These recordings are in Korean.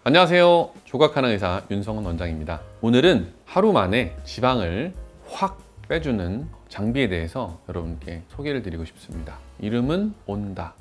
안녕하세요. 조각하는 의사 윤성훈 원장입니다. 오늘은 하루 만에 지방을 확 빼주는 장비에 대해서 여러분께 소개를 드리고 싶습니다. 이름은 온다.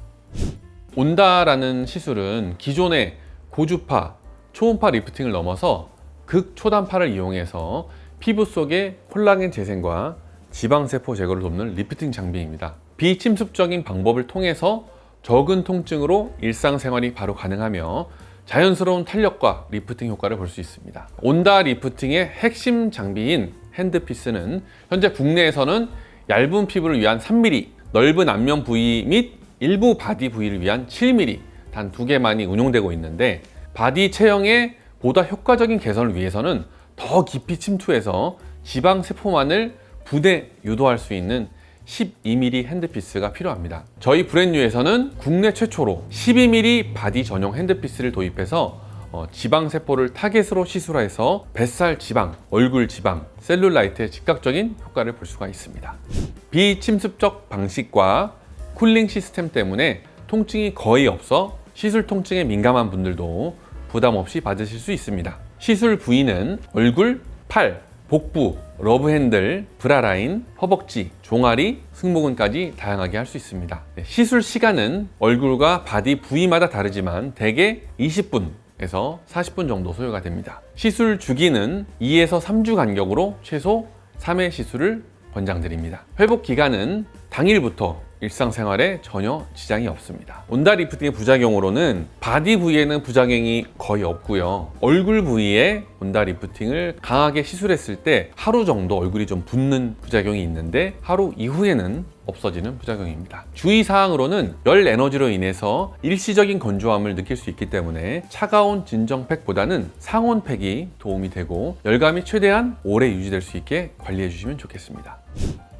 온다라는 시술은 기존의 고주파, 초음파 리프팅을 넘어서 극초단파를 이용해서 피부 속의 콜라겐 재생과 지방세포 제거를 돕는 리프팅 장비입니다. 비침습적인 방법을 통해서 적은 통증으로 일상생활이 바로 가능하며 자연스러운 탄력과 리프팅 효과를 볼 수 있습니다. 온다 리프팅의 핵심 장비인 핸드피스는 현재 국내에서는 얇은 피부를 위한 3mm, 넓은 안면 부위 및 일부 바디 부위를 위한 7mm 단 2개만이 운용되고 있는데, 바디 체형의 보다 효과적인 개선을 위해서는 더 깊이 침투해서 지방 세포만을 분해 유도할 수 있는 12mm 핸드피스가 필요합니다. 저희 브랜뉴에서는 국내 최초로 12mm 바디 전용 핸드피스를 도입해서 지방세포를 타겟으로 시술해서 뱃살 지방, 얼굴 지방, 셀룰라이트의 즉각적인 효과를 볼 수가 있습니다. 비침습적 방식과 쿨링 시스템 때문에 통증이 거의 없어 시술 통증에 민감한 분들도 부담 없이 받으실 수 있습니다. 시술 부위는 얼굴, 팔, 복부, 러브 핸들, 브라라인, 허벅지, 종아리, 승모근까지 다양하게 할 수 있습니다. 시술 시간은 얼굴과 바디 부위마다 다르지만 대개 20분에서 40분 정도 소요가 됩니다. 시술 주기는 2에서 3주 간격으로 최소 3회 시술을 권장드립니다. 회복 기간은 당일부터 일상생활에 전혀 지장이 없습니다. 온다 리프팅의 부작용으로는 바디 부위에는 부작용이 거의 없고요. 얼굴 부위에 온다 리프팅을 강하게 시술했을 때 하루 정도 얼굴이 좀 붓는 부작용이 있는데, 하루 이후에는 없어지는 부작용입니다. 주의사항으로는 열 에너지로 인해서 일시적인 건조함을 느낄 수 있기 때문에 차가운 진정팩보다는 상온팩이 도움이 되고 열감이 최대한 오래 유지될 수 있게 관리해 주시면 좋겠습니다.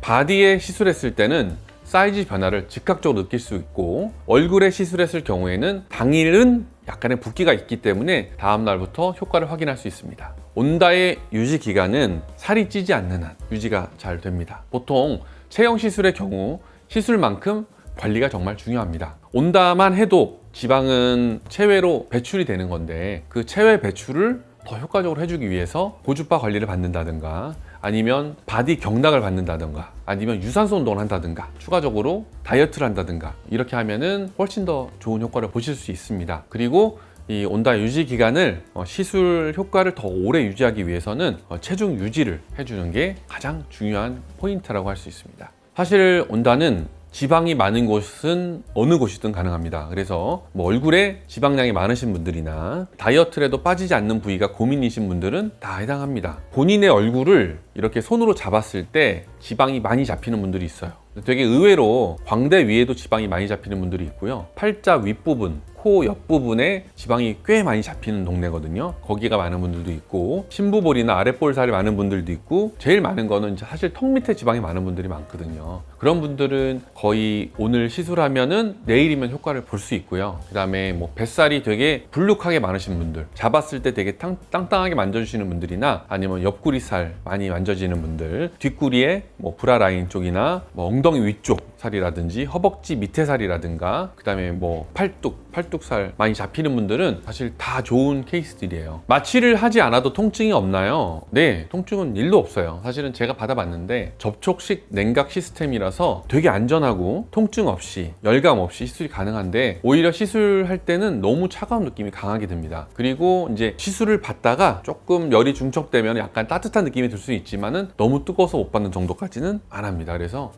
바디에 시술했을 때는 사이즈 변화를 즉각적으로 느낄 수 있고, 얼굴에 시술했을 경우에는 당일은 약간의 붓기가 있기 때문에 다음 날부터 효과를 확인할 수 있습니다. 온다의 유지 기간은 살이 찌지 않는 한 유지가 잘 됩니다. 보통 체형 시술의 경우 시술만큼 관리가 정말 중요합니다. 온다만 해도 지방은 체외로 배출이 되는 건데, 그 체외 배출을 더 효과적으로 해주기 위해서 고주파 관리를 받는다든가, 아니면 바디 경락을 받는다든가, 아니면 유산소 운동을 한다든가, 추가적으로 다이어트를 한다든가, 이렇게 하면은 훨씬 더 좋은 효과를 보실 수 있습니다. 그리고 이 온다 유지 기간을 시술 효과를 더 오래 유지하기 위해서는 체중 유지를 해주는 게 가장 중요한 포인트라고 할 수 있습니다. 사실 온다는 지방이 많은 곳은 어느 곳이든 가능합니다. 그래서 얼굴에 지방량이 많으신 분들이나 다이어트라도 빠지지 않는 부위가 고민이신 분들은 다 해당합니다. 본인의 얼굴을 이렇게 손으로 잡았을 때 지방이 많이 잡히는 분들이 있어요. 되게 의외로 광대 위에도 지방이 많이 잡히는 분들이 있고요. 팔자 윗부분, 코 옆부분에 지방이 꽤 많이 잡히는 동네거든요. 거기가 많은 분들도 있고, 심부볼이나 아랫볼살이 많은 분들도 있고, 제일 많은 거는 사실 턱 밑에 지방이 많은 분들이 많거든요. 그런 분들은 거의 오늘 시술하면은 내일이면 효과를 볼 수 있고요. 그 다음에 뱃살이 되게 불룩하게 많으신 분들, 잡았을 때 되게 땅땅하게 만져주시는 분들이나, 아니면 옆구리살 많이 만져지는 분들, 뒷구리에 브라라인 쪽이나 엉덩이 위쪽 살이라든지 허벅지 밑에 살이라든가, 그 다음에 팔뚝살 많이 잡히는 분들은 사실 다 좋은 케이스들이에요. 마취를 하지 않아도 통증이 없나요? 네, 통증은 1도 없어요. 사실은 제가 받아봤는데 접촉식 냉각 시스템이라서 되게 안전하고 통증 없이, 열감 없이 시술이 가능한데, 오히려 시술할 때는 너무 차가운 느낌이 강하게 듭니다. 그리고 이제 시술을 받다가 조금 열이 중첩되면 약간 따뜻한 느낌이 들 수 있지만은 너무 뜨거워서 못 받는 정도까지는 안 합니다. 그래서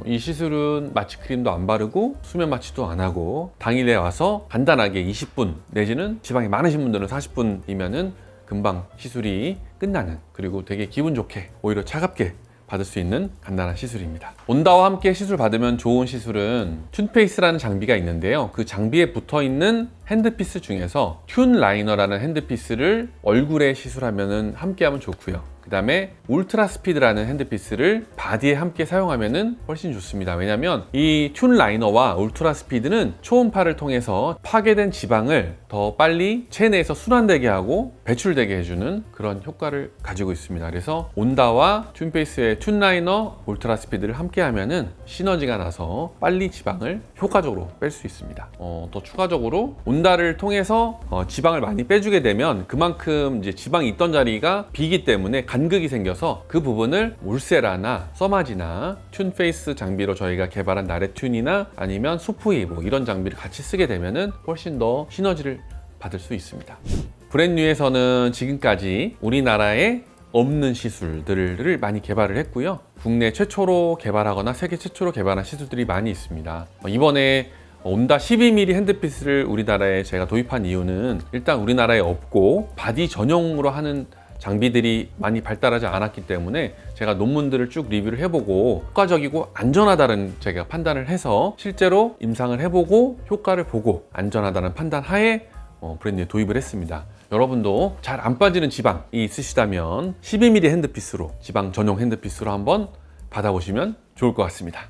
이 시술은 마취 크림도 안 바르고 수면 마취도 안 하고 당일에 와서 간단하게 20분 내지는 지방이 많으신 분들은 40분이면은 금방 시술이 끝나는, 그리고 되게 기분 좋게 오히려 차갑게 받을 수 있는 간단한 시술입니다. 온다와 함께 시술 받으면 좋은 시술은 튠페이스라는 장비가 있는데요. 그 장비에 붙어있는 핸드피스 중에서 튠 라이너라는 핸드피스를 얼굴에 시술하면 함께 하면 좋고요. 그 다음에 울트라 스피드라는 핸드피스를 바디에 함께 사용하면 훨씬 좋습니다. 왜냐하면 이 튠 라이너와 울트라 스피드는 초음파를 통해서 파괴된 지방을 더 빨리 체내에서 순환되게 하고 배출되게 해주는 그런 효과를 가지고 있습니다. 그래서 온다와 튠페이스의 튠 라이너, 울트라 스피드를 함께 하면은 시너지가 나서 빨리 지방을 효과적으로 뺄 수 있습니다. 또 추가적으로 온다를 통해서 지방을 많이 빼주게 되면 그만큼 이제 지방이 있던 자리가 비기 때문에 간극이 생겨서 그 부분을 울세라나 써마지나 튠페이스 장비로 저희가 개발한 나레튠이나 아니면 수프히 뭐 이런 장비를 같이 쓰게 되면은 훨씬 더 시너지를 받을 수 있습니다. 브랜뉴에서는 지금까지 우리나라에 없는 시술들을 많이 개발을 했고요. 국내 최초로 개발하거나 세계 최초로 개발한 시술들이 많이 있습니다. 이번에 온다 12mm 핸드피스를 우리나라에 제가 도입한 이유는 일단 우리나라에 없고 바디 전용으로 하는 장비들이 많이 발달하지 않았기 때문에 제가 논문들을 쭉 리뷰를 해보고 효과적이고 안전하다는 제가 판단을 해서 실제로 임상을 해보고 효과를 보고 안전하다는 판단 하에 브랜뉴에 도입을 했습니다. 여러분도 잘 안 빠지는 지방이 있으시다면 12mm 핸드피스로 지방 전용 핸드피스로 한번 받아보시면 좋을 것 같습니다.